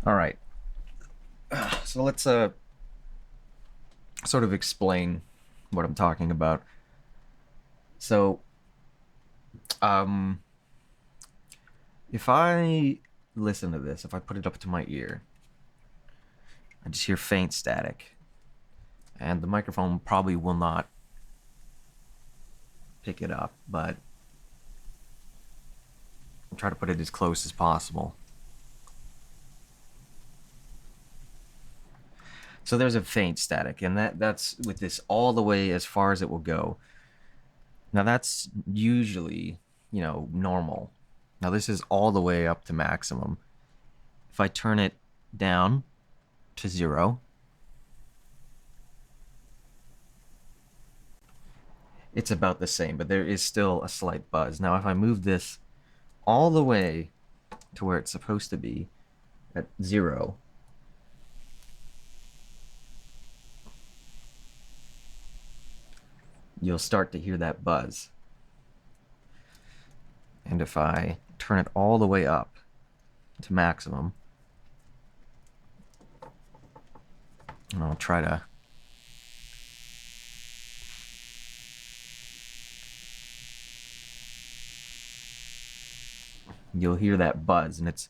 All right. So let's sort of explain what I'm talking about. So, um, if I listen to this, if I put it up to my ear, I just hear faint static, and the microphone probably will not pick it up, but I'll try to put it as close as possible. So there's a faint static, and that's with this all the way as far as it will go. Now that's usually, normal. Now this is all the way up to maximum. If I turn it down to 0, it's about the same, but there is still a slight buzz. Now if I move this all the way to where it's supposed to be at 0, you'll start to hear that buzz. And if I turn it all the way up to maximum, and I'll try to you'll hear that buzz, and it's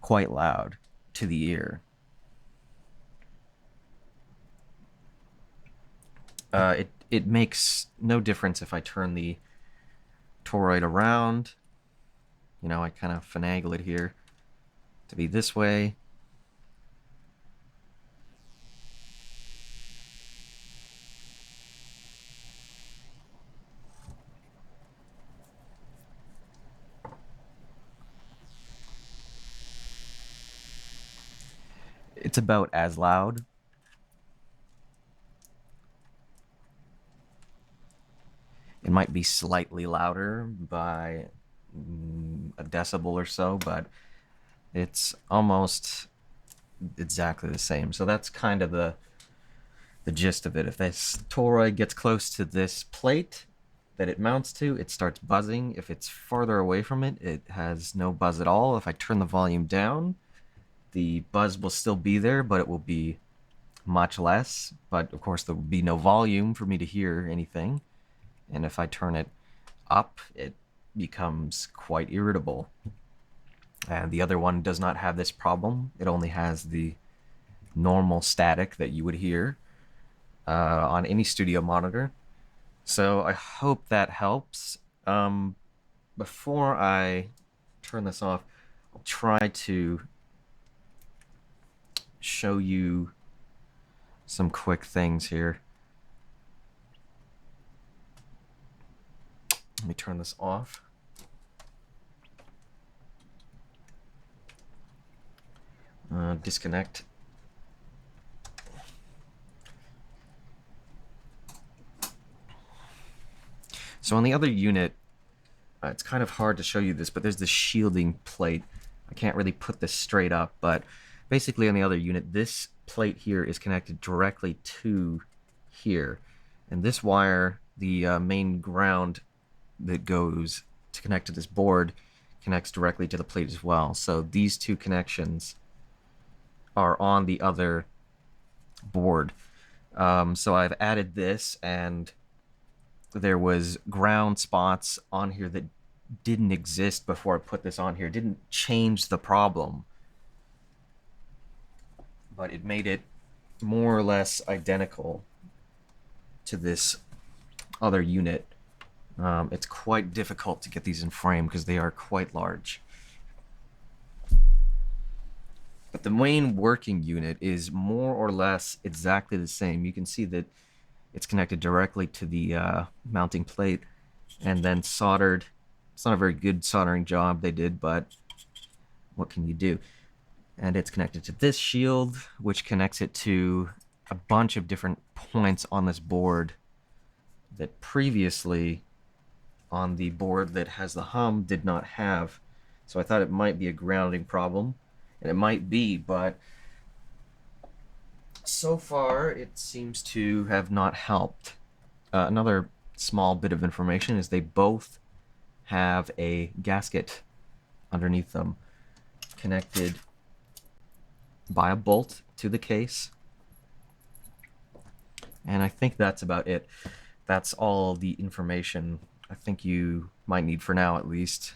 quite loud to the ear. It makes no difference if I turn the toroid around. I kind of finagle it here to be this way. It's about as loud. It might be slightly louder by a decibel or so, but it's almost exactly the same. So that's kind of the gist of it. If this toroid gets close to this plate that it mounts to, it starts buzzing. If it's farther away from it, it has no buzz at all. If I turn the volume down, the buzz will still be there, but it will be much less. But of course, there will be no volume for me to hear anything. And if I turn it up, it becomes quite irritable. And the other one does not have this problem. It only has the normal static that you would hear on any studio monitor. So I hope that helps. Before I turn this off, I'll try to show you some quick things here. Let me turn this off. Disconnect. So on the other unit, it's kind of hard to show you this, but there's this shielding plate. I can't really put this straight up, but basically on the other unit, this plate here is connected directly to here. And this wire, the main ground that goes to connect to this board, connects directly to the plate as well. So these two connections are on the other board. So I've added this, and there was ground spots on here that didn't exist before I put this on here. It didn't change the problem, but it made it more or less identical to this other unit. It's quite difficult to get these in frame because they are quite large. But the main working unit is more or less exactly the same. You can see that it's connected directly to the mounting plate and then soldered. It's not a very good soldering job they did, but what can you do? And it's connected to this shield, which connects it to a bunch of different points on this board that previously on the board that has the hum did not have. So I thought it might be a grounding problem, and it might be, but so far it seems to have not helped. Another small bit of information is they both have a gasket underneath them connected by a bolt to the case. And I think that's about it. That's all the information I think you might need for now, at least.